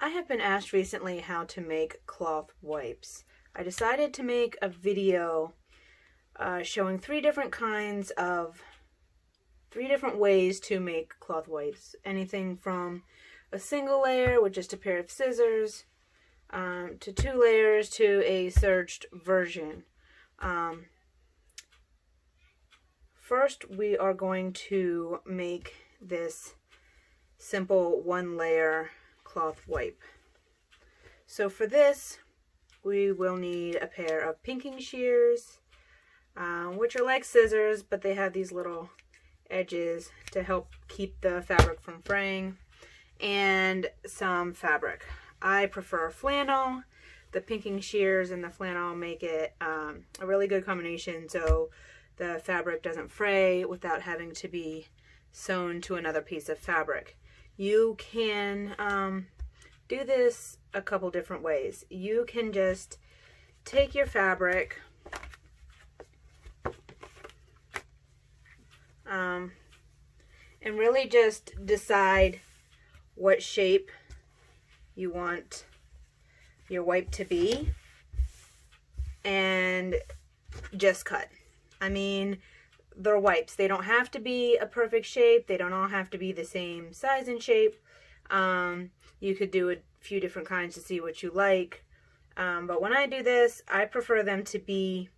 I have been asked recently how to make cloth wipes. I decided to make a video showing three different ways to make cloth wipes. Anything from a single layer with just a pair of scissors, to 2 layers, to a serged version. First, we are going to make this simple 1-layer cloth wipe. So for this, we will need a pair of pinking shears, which are like scissors, but they have these little edges to help keep the fabric from fraying, and some fabric. I prefer flannel. The pinking shears and the flannel make it a really good combination, so the fabric doesn't fray without having to be sewn to another piece of fabric. You can do this a couple different ways. You can just take your fabric and really just decide what shape you want your wipe to be and just cut. I mean, they're wipes. They don't have to be a perfect shape. They don't all have to be the same size and shape. You could do a few different kinds to see what you like. But when I do this, I prefer them to be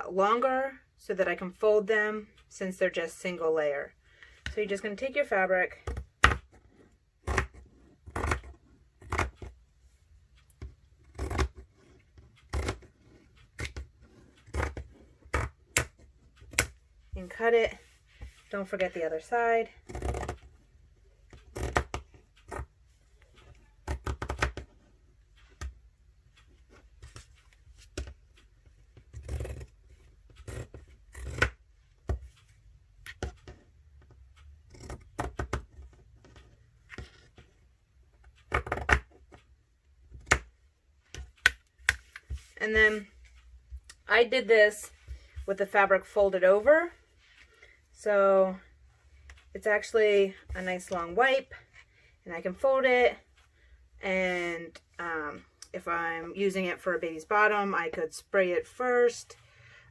longer so that I can fold them, since they're just single layer. So you're just going to take your fabric and cut it. Don't forget the other side. And then I did this with the fabric folded over. So it's actually a nice long wipe, and I can fold it, and if I'm using it for a baby's bottom, I could spray it first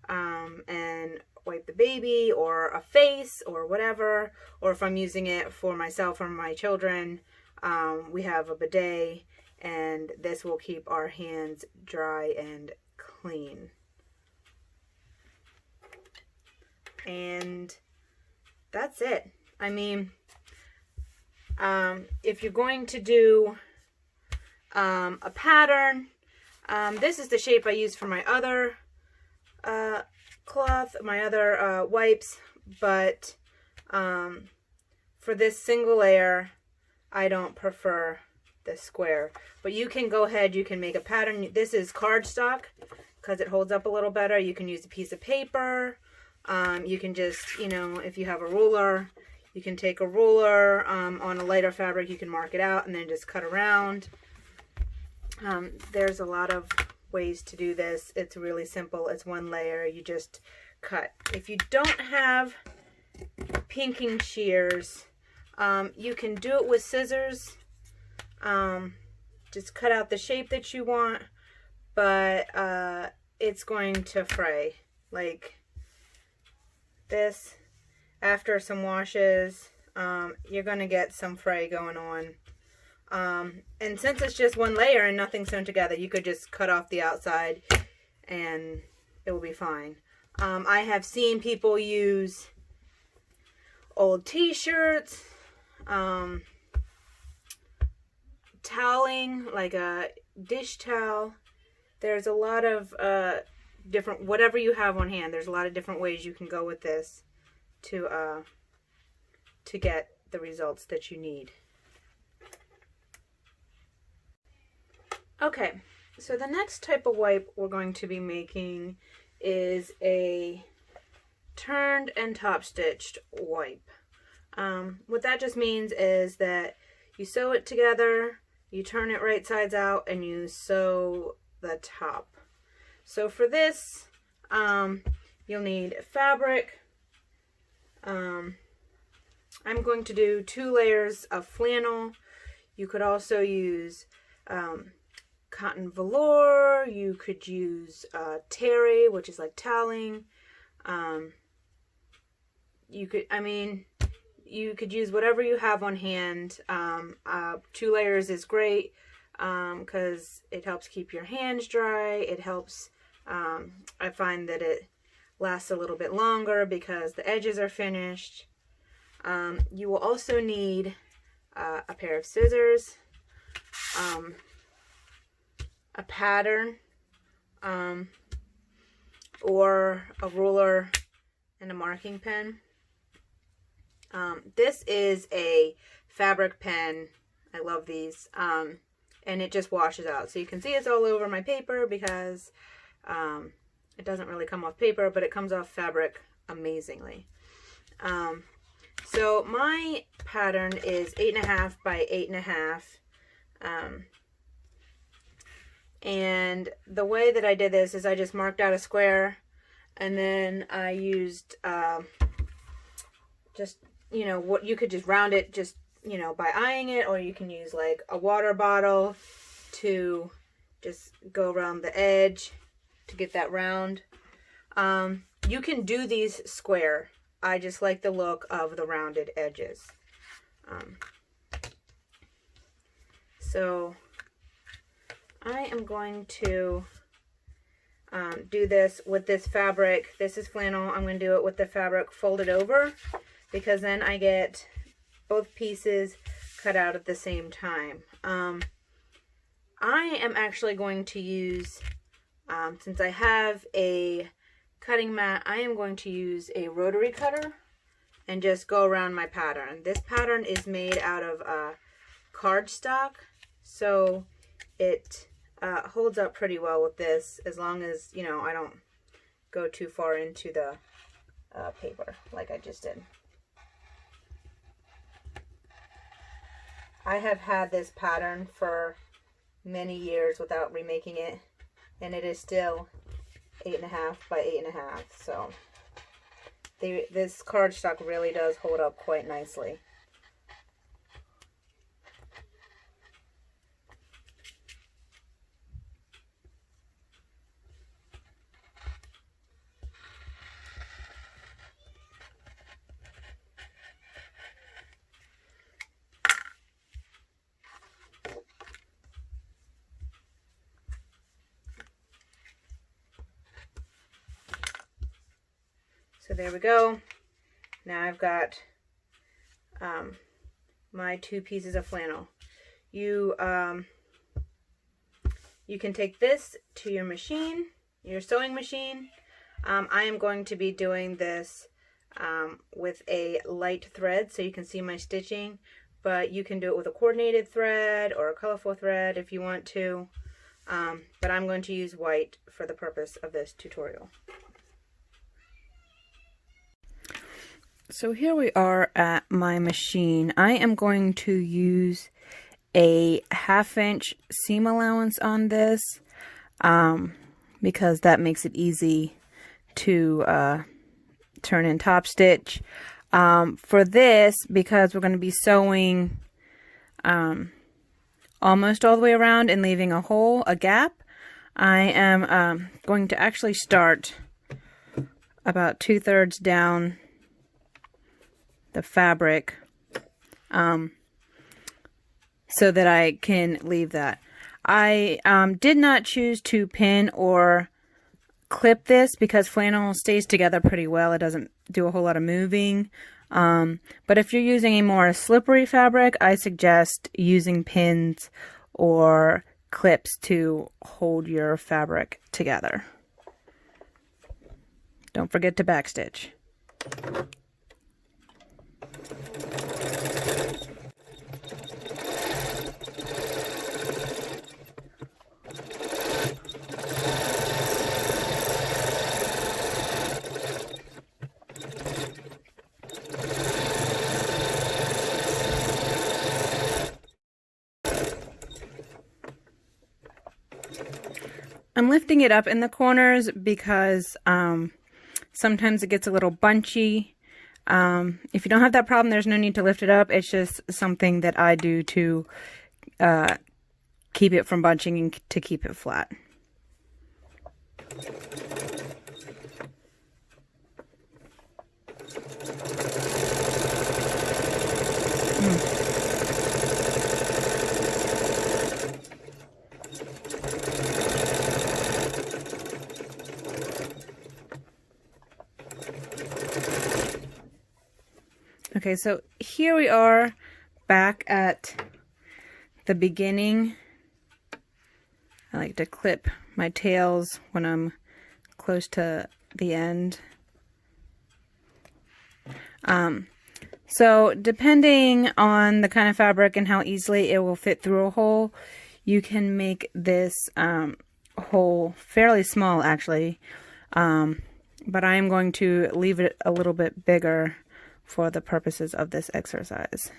and wipe the baby or a face or whatever. Or if I'm using it for myself or my children, we have a bidet, and this will keep our hands dry and clean. And that's it. I mean, if you're going to do a pattern, this is the shape I use for my other cloth, my other wipes, but for this single layer, I don't prefer the square. But you can go ahead, you can make a pattern. This is cardstock because it holds up a little better. You can use a piece of paper. You can just, if you have a ruler, you can take a ruler on a lighter fabric, you can mark it out and then just cut around. There's a lot of ways to do this. It's really simple. It's 1 layer. You just cut. If you don't have pinking shears, you can do it with scissors. Just cut out the shape that you want, but it's going to fray. Like this, after some washes, you're going to get some fray going on. And since it's just 1 layer and nothing sewn together, you could just cut off the outside and it will be fine. I have seen people use old t-shirts, toweling, like a dish towel. There's a lot of different, whatever you have on hand, there's a lot of different ways you can go with this to get the results that you need. Okay, so the next type of wipe we're going to be making is a turned and top stitched wipe. What that just means is that you sew it together, you turn it right sides out, and you sew the top. So for this, you'll need fabric. I'm going to do 2 layers of flannel. You could also use cotton velour. You could use terry, which is like toweling. You could use whatever you have on hand. 2 layers is great because it helps keep your hands dry. It helps, I find that it lasts a little bit longer because the edges are finished. You will also need a pair of scissors, a pattern, or a ruler and a marking pen. This is a fabric pen. I love these. And it just washes out. So you can see it's all over my paper because it doesn't really come off paper, but it comes off fabric amazingly. So my pattern is 8.5 by 8.5. And the way that I did this is I just marked out a square, and then I used just, you know, what you could just round it just, you know, by eyeing it, or you can use like a water bottle to just go around the edge to get that round. You can do these square. I just like the look of the rounded edges. So I am going to do this with this fabric. This is flannel. I'm going to do it with the fabric folded over, because then I get both pieces cut out at the same time. I am actually going to use, since I have a cutting mat, I am going to use a rotary cutter and just go around my pattern. This pattern is made out of cardstock, so it holds up pretty well with this, as long as, you know, I don't go too far into the paper like I just did. I have had this pattern for many years without remaking it, and it is still 8.5 by 8.5. So this cardstock really does hold up quite nicely. So there we go. Now I've got my 2 pieces of flannel. You can take this to your machine, your sewing machine. I am going to be doing this with a light thread so you can see my stitching, but you can do it with a coordinated thread or a colorful thread if you want to. But I'm going to use white for the purpose of this tutorial. So here we are at my machine. I am going to use a 1/2 inch seam allowance on this because that makes it easy to turn in top stitch. For this, because we're going to be sewing almost all the way around and leaving a hole, a gap, I am going to actually start about 2/3 down the fabric so that I can leave that. I did not choose to pin or clip this because flannel stays together pretty well. It doesn't do a whole lot of moving. But if you're using a more slippery fabric, I suggest using pins or clips to hold your fabric together. Don't forget to backstitch. I'm lifting it up in the corners because sometimes it gets a little bunchy. If you don't have that problem, there's no need to lift it up. It's just something that I do to keep it from bunching and to keep it flat. Okay, so here we are back at the beginning. I like to clip my tails when I'm close to the end. So depending on the kind of fabric and how easily it will fit through a hole, you can make this hole fairly small actually, but I am going to leave it a little bit bigger for the purposes of this exercise.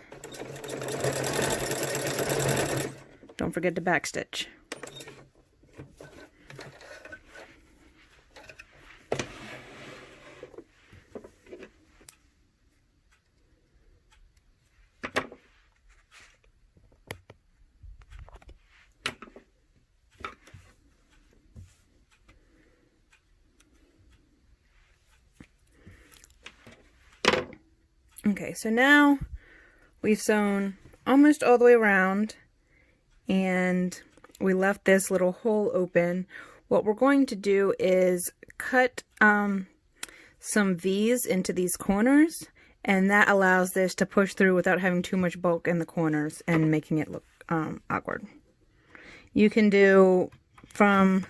Don't forget to backstitch. Okay, so now we've sewn almost all the way around and we left this little hole open. What we're going to do is cut some V's into these corners, and that allows this to push through without having too much bulk in the corners and making it look awkward. You can do from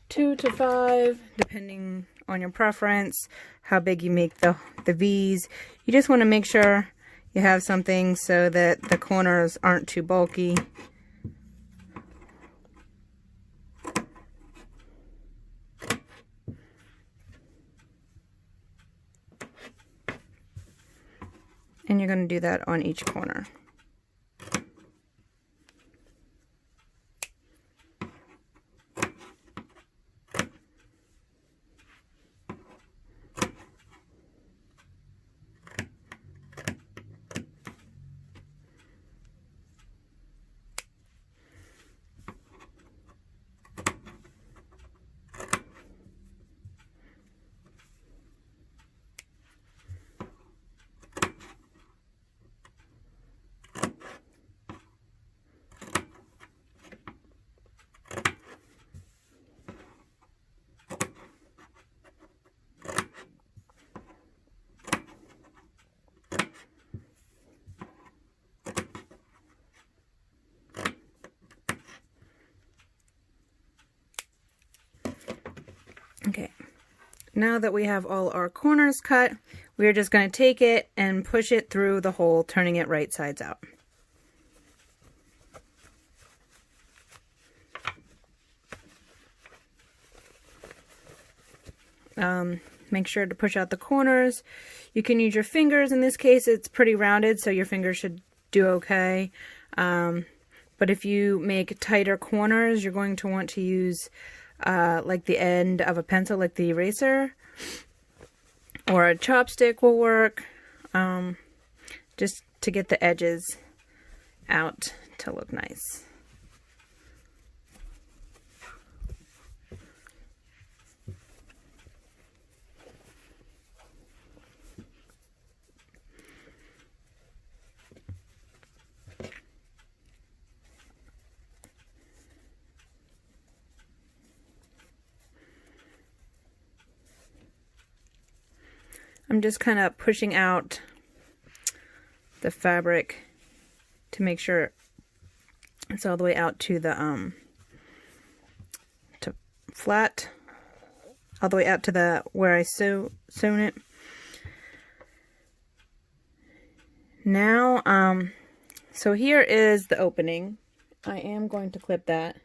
2 to 5 depending on your preference, how big you make the V's. You just want to make sure you have something so that the corners aren't too bulky. And you're going to do that on each corner. Okay, now that we have all our corners cut, we're just going to take it and push it through the hole, turning it right sides out. Make sure to push out the corners. You can use your fingers. In this case, it's pretty rounded, so your fingers should do okay. But if you make tighter corners, you're going to want to use like the end of a pencil, like the eraser, or a chopstick will work, just to get the edges out to look nice. I'm just kind of pushing out the fabric to make sure it's all the way out to the to flat, all the way out to the where I sewn it. Now, so here is the opening. I am going to clip that.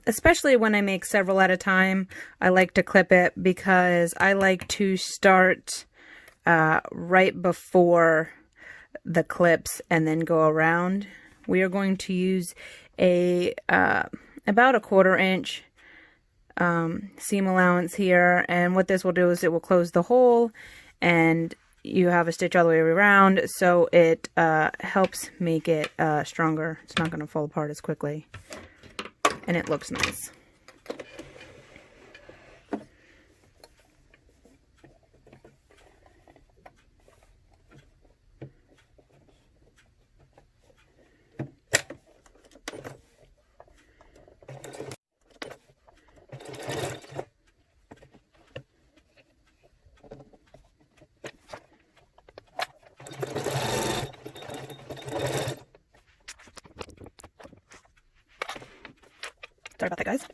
Especially when I make several at a time, I like to clip it because I like to start right before the clips and then go around. We are going to use a about a 1/4 inch seam allowance here, and what this will do is it will close the hole, and you have a stitch all the way around, so it helps make it stronger. It's not going to fall apart as quickly, and it looks nice. Sorry about that, guys.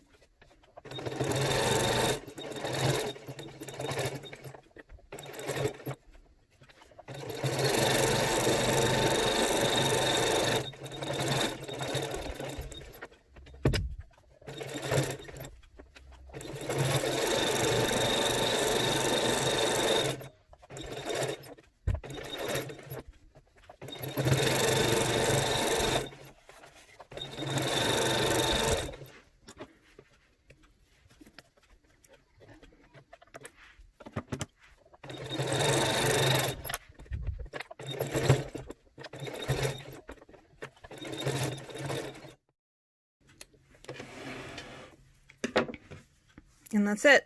And that's it.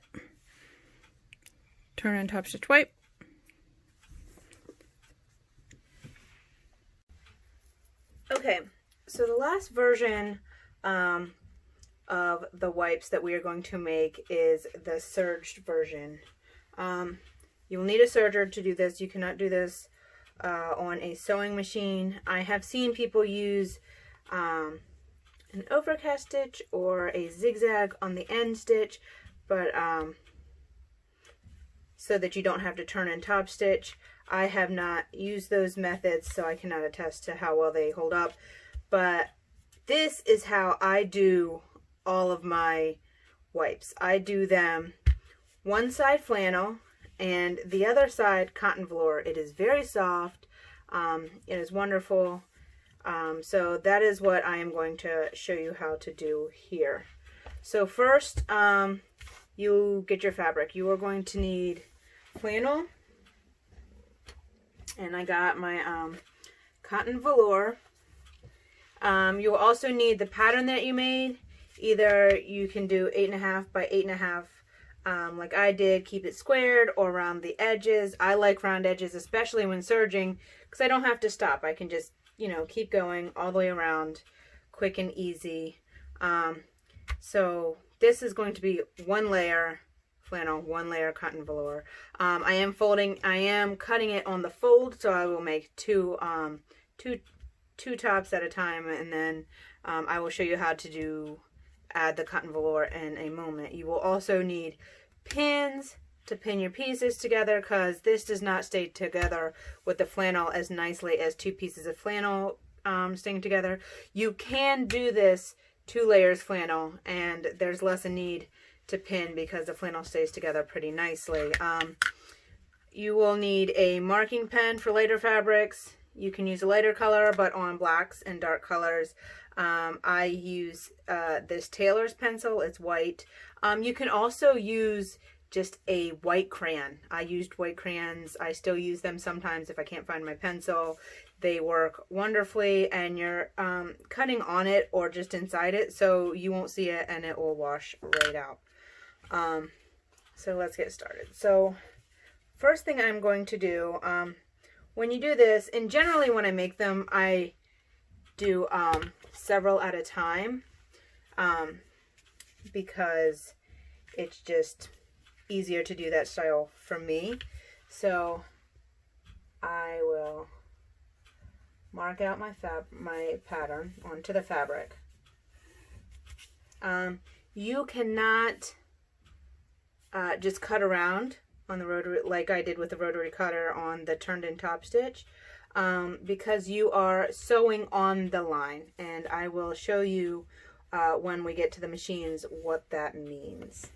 Turn and top stitch wipe. Okay, so the last version of the wipes that we are going to make is the serged version. You will need a serger to do this. You cannot do this on a sewing machine. I have seen people use an overcast stitch or a zigzag on the end stitch, but so that you don't have to turn and top stitch. I have not used those methods, so I cannot attest to how well they hold up, but this is how I do all of my wipes. I do them one side flannel and the other side cotton velour. It is very soft. It is wonderful. So that is what I am going to show you how to do here. So first, you get your fabric. You are going to need flannel, and I got my cotton velour. You will also need the pattern that you made. Either you can do 8.5 by 8.5 like I did, keep it squared, or around the edges. I like round edges, especially when serging, because I don't have to stop. I can just, you know, keep going all the way around, quick and easy. So this is going to be one layer flannel, one layer cotton velour. I am cutting it on the fold, so I will make two tops at a time, and then I will show you how to add the cotton velour in a moment. You will also need pins to pin your pieces together, because this does not stay together with the flannel as nicely as two pieces of flannel staying together. You can do this 2 layers flannel, and there's less a need to pin because the flannel stays together pretty nicely. You will need a marking pen for lighter fabrics. You can use a lighter color, but on blacks and dark colors. I use this Taylor's pencil. It's white. You can also use just a white crayon. I used white crayons. I still use them sometimes if I can't find my pencil. They work wonderfully, and you're cutting on it or just inside it, so you won't see it and it will wash right out. So let's get started. So first thing I'm going to do, when you do this, and generally when I make them, I do several at a time, because it's just easier to do that style for me. So I will mark out my pattern onto the fabric. You cannot just cut around on the rotary like I did with the rotary cutter on the turned in top stitch, because you are sewing on the line, and I will show you when we get to the machines what that means.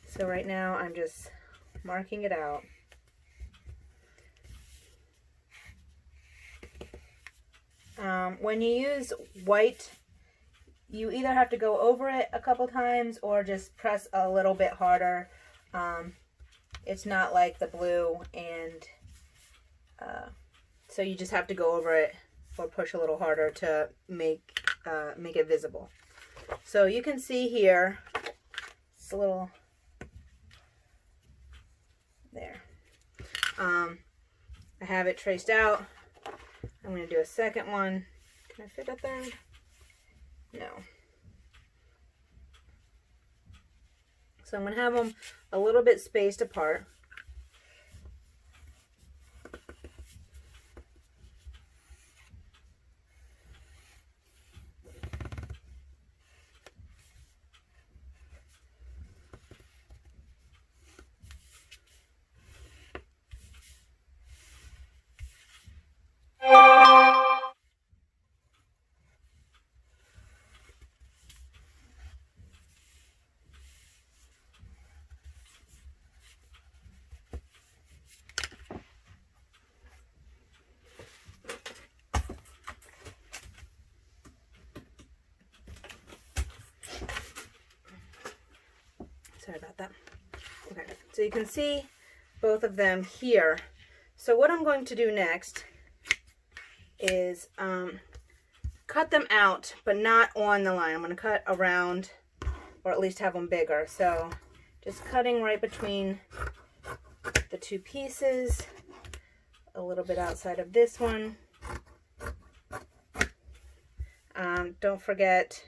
So right now I'm just marking it out. When you use white you either have to go over it a couple times or just press a little bit harder. It's not like the blue, and so you just have to go over it or push a little harder to make it visible. So you can see here, it's a little, there. I have it traced out. I'm going to do a second one. Can I fit a third? No. So I'm going to have them a little bit spaced apart. Sorry about that. Okay, so you can see both of them here. So what I'm going to do next is cut them out, but not on the line. I'm going to cut around, or at least have them bigger. So just cutting right between the two pieces, a little bit outside of this one. Don't forget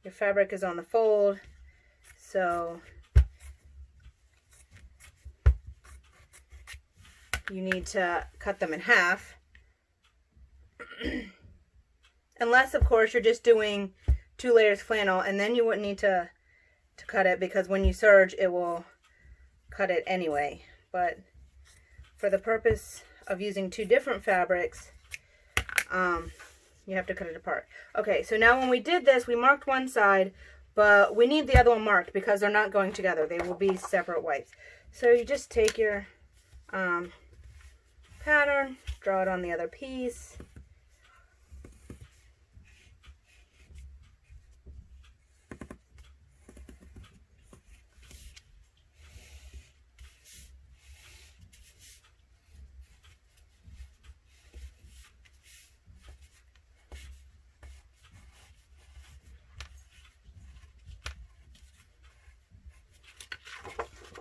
your fabric is on the fold, so you need to cut them in half. Unless, of course, you're just doing 2 layers flannel, and then you wouldn't need to cut it, because when you serge, it will cut it anyway. But for the purpose of using 2 different fabrics, you have to cut it apart. Okay, so now when we did this, we marked one side, but we need the other one marked because they're not going together. They will be separate wipes. So you just take your pattern, draw it on the other piece.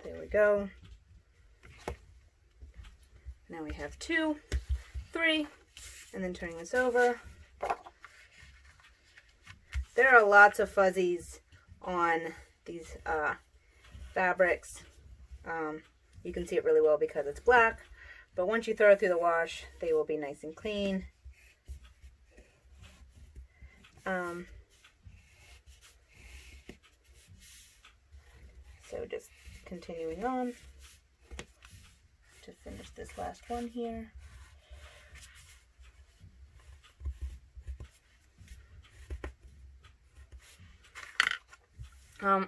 There we go. Now we have 2, 3, and then turning this over. There are lots of fuzzies on these fabrics. You can see it really well because it's black, but once you throw it through the wash, they will be nice and clean. So just continuing on to finish this last one here.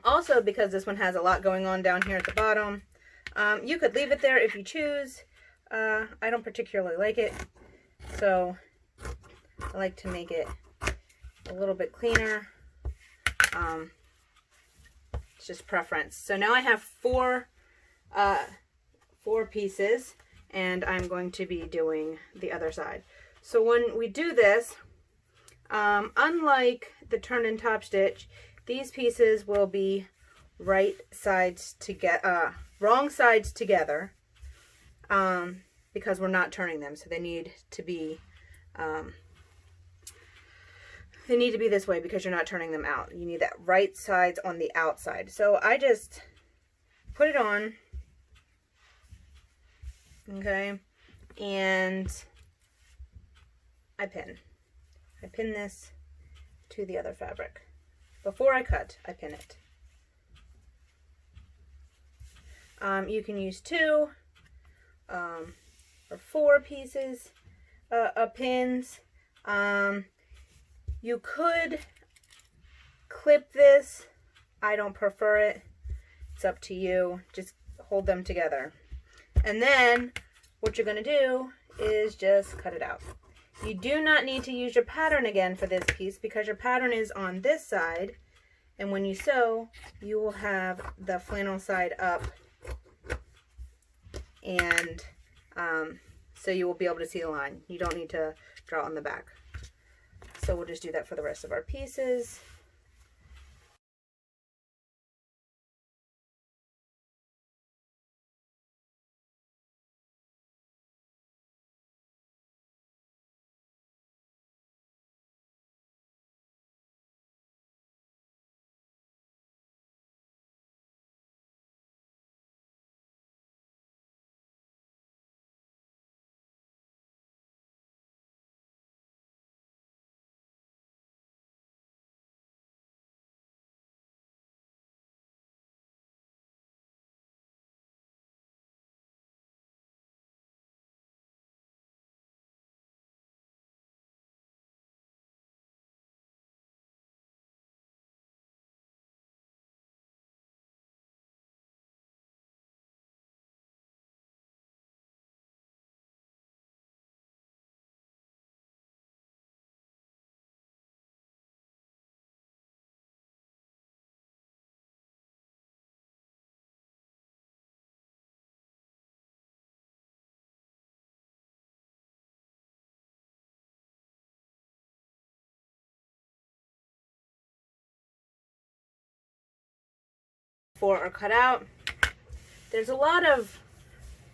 Also, because this one has a lot going on down here at the bottom, you could leave it there if you choose. I don't particularly like it, so I like to make it a little bit cleaner. It's just preference. So now I have 4 pieces, and I'm going to be doing the other side. So when we do this, unlike the turn and top stitch, these pieces will be wrong sides together, because we're not turning them. So they need to be this way because you're not turning them out. You need that right sides on the outside. So I just put it on, okay, and I pin this to the other fabric. Before I cut, I pin it. You can use 2 or 4 pieces of pins. You could clip this. I don't prefer it. It's up to you. Just hold them together. And then what you're going to do is just cut it out. You do not need to use your pattern again for this piece because your pattern is on this side, and when you sew, you will have the flannel side up, and so you will be able to see the line. You don't need to draw on the back. So we'll just do that for the rest of our pieces. For our cutout, there's a lot of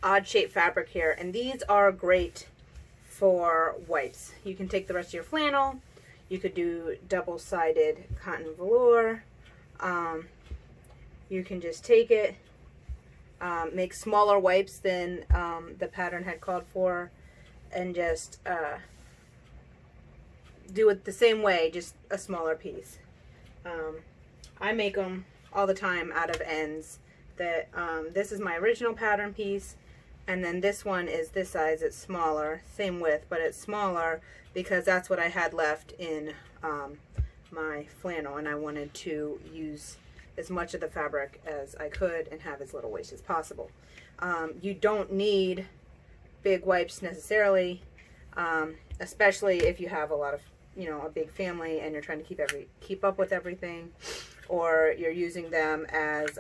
odd shaped fabric here, and these are great for wipes. You can take the rest of your flannel, you could do double-sided cotton velour, you can just take it, make smaller wipes than the pattern had called for, and just do it the same way, just a smaller piece. I make them all the time out of ends. That this is my original pattern piece, and then this one is this size. It's smaller, same width, but it's smaller because that's what I had left in my flannel, and I wanted to use as much of the fabric as I could and have as little waste as possible. You don't need big wipes necessarily, especially if you have a lot of, a big family and you're trying to keep up with everything, or you're using them as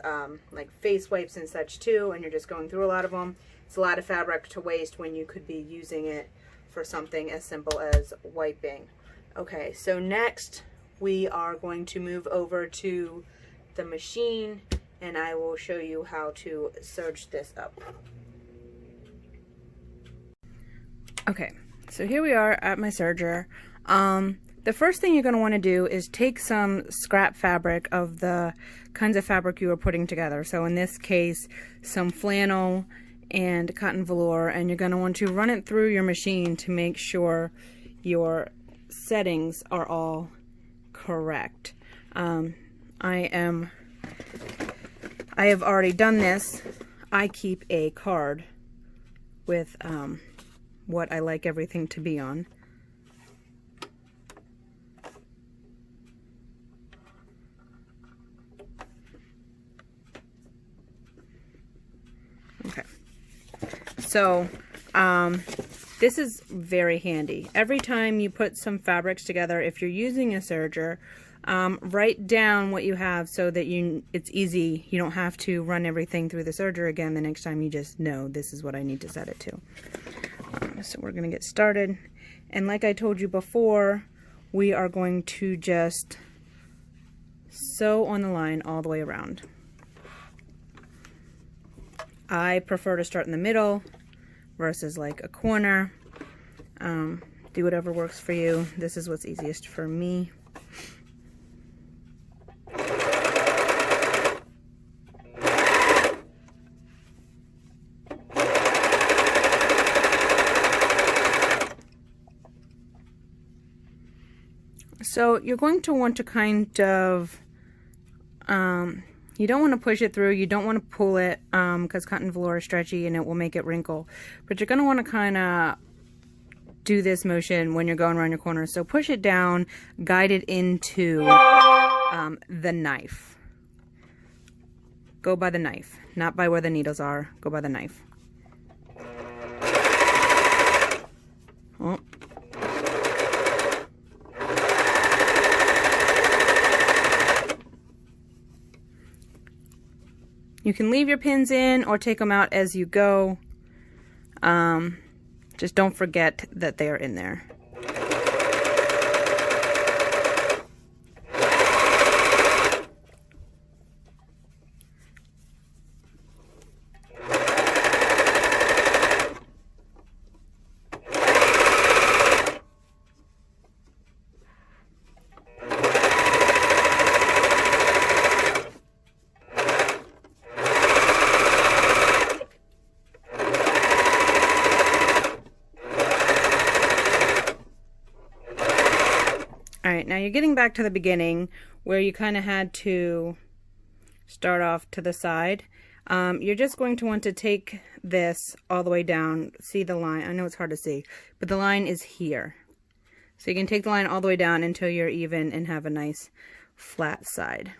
like face wipes and such too, and you're just going through a lot of them. It's a lot of fabric to waste when you could be using it for something as simple as wiping. Okay, so next we are going to move over to the machine, and I will show you how to serge this up. Okay, so here we are at my serger. The first thing you're going to want to do is take some scrap fabric of the kinds of fabric you are putting together. So in this case, some flannel and cotton velour, and you're going to want to run it through your machine to make sure your settings are all correct. I have already done this. I keep a card with what I like everything to be on. Okay, so this is very handy. Every time you put some fabrics together, if you're using a serger, write down what you have so that it's easy. You don't have to run everything through the serger again the next time. You just know this is what I need to set it to. So we're going to get started, and like I told you before, we are going to just sew on the line all the way around. I prefer to start in the middle versus like a corner. Do whatever works for you. This is what's easiest for me. So you're going to want to kind of, you don't want to push it through, you don't want to pull it, because cotton velour is stretchy and it will make it wrinkle. But you're going to want to kind of do this motion when you're going around your corner. So push it down, guide it into the knife. Go by the knife, not by where the needles are. Go by the knife. Oh. You can leave your pins in or take them out as you go. Just don't forget that they are in there. Alright, now you're getting back to the beginning where you kind of had to start off to the side. You're just going to want to take this all the way down. See the line? I know it's hard to see, but the line is here. So you can take the line all the way down until you're even and have a nice flat side.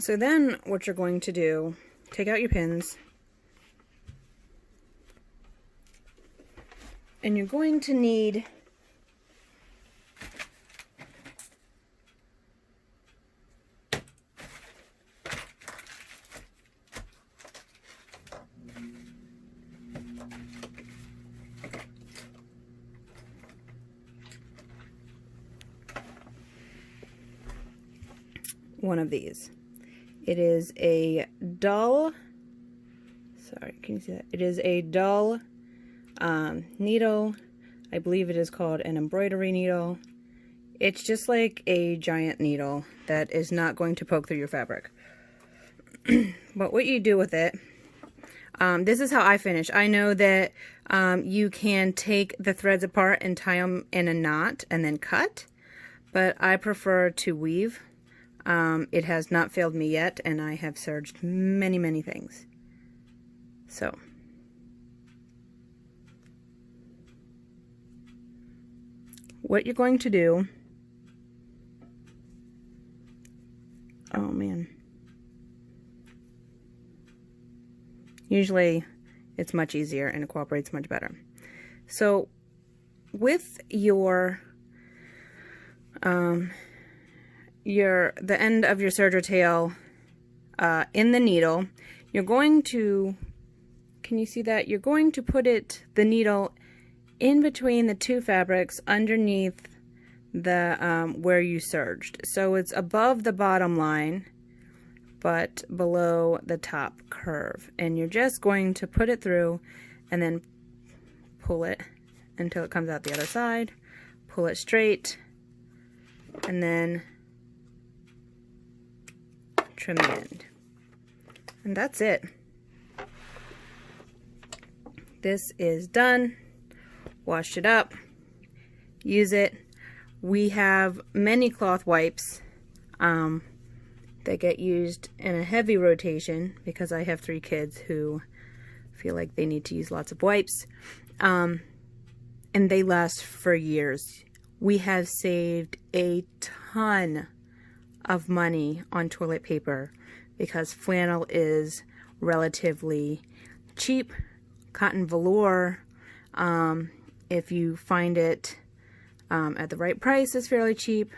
So then what you're going to do, take out your pins, and you're going to need one of these. It is a dull, sorry, can you see that? It is a dull needle. I believe it is called an embroidery needle. It's just like a giant needle that is not going to poke through your fabric. But what you do with it, this is how I finish. I know that you can take the threads apart and tie them in a knot and then cut, but I prefer to weave. It has not failed me yet, and I have serged many, many things. So, what you're going to do, oh man, usually it's much easier and it cooperates much better. So, with your the end of your serger tail in the needle, you're going to, can you see that? You're going to put the needle in between the two fabrics underneath the where you serged. So it's above the bottom line but below the top curve, and you're just going to put it through and then pull it until it comes out the other side, pull it straight, and then trim the end. And that's it. This is done. Wash it up, use it. We have many cloth wipes that get used in a heavy rotation because I have 3 kids who feel like they need to use lots of wipes, and they last for years. We have saved a ton of money on toilet paper because flannel is relatively cheap. Cotton velour, if you find it at the right price, is fairly cheap.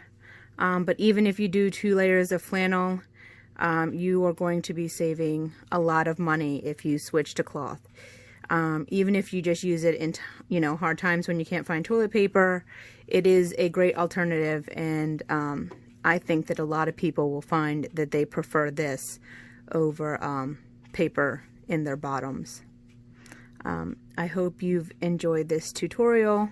But even if you do 2 layers of flannel, you are going to be saving a lot of money if you switch to cloth. Even if you just use it in hard times when you can't find toilet paper, it is a great alternative, and I think that a lot of people will find that they prefer this over paper in their bottoms. I hope you've enjoyed this tutorial.